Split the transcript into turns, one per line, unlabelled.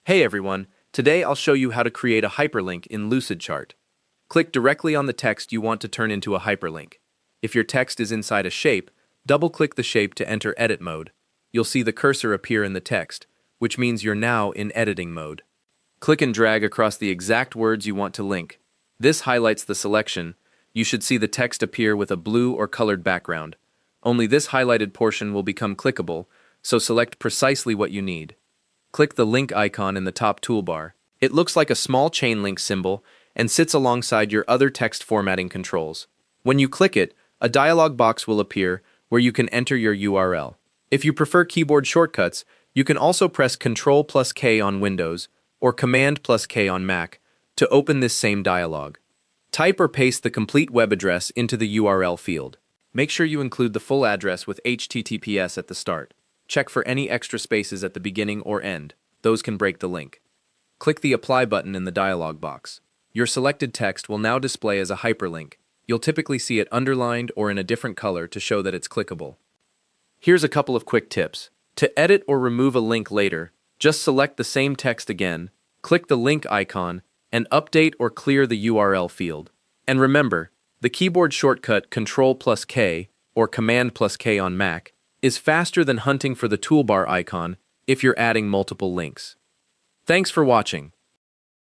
Hey everyone, today I'll show you how to create a hyperlink in Lucidchart. Click directly on the text you want to turn into a hyperlink. If your text is inside a shape, double-click the shape to enter edit mode. You'll see the cursor appear in the text, which means you're now in editing mode. Click and drag across the exact words you want to link. This highlights the selection. You should see the text appear with a blue or colored background. Only this highlighted portion will become clickable, so select precisely what you need. Click the link icon in the top toolbar. It looks like a small chain link symbol and sits alongside your other text formatting controls. When you click it, a dialog box will appear where you can enter your URL. If you prefer keyboard shortcuts, you can also press Ctrl+K on Windows or Command+K on Mac to open this same dialog. Type or paste the complete web address into the URL field. Make sure you include the full address with HTTPS at the start. Check for any extra spaces at the beginning or end. Those can break the link. Click the Apply button in the dialog box. Your selected text will now display as a hyperlink. You'll typically see it underlined or in a different color to show that it's clickable. Here's a couple of quick tips. To edit or remove a link later, just select the same text again, click the link icon, and update or clear the URL field. And remember, the keyboard shortcut Ctrl+K or Command+K on Mac is faster than hunting for the toolbar icon if you're adding multiple links. Thanks for watching.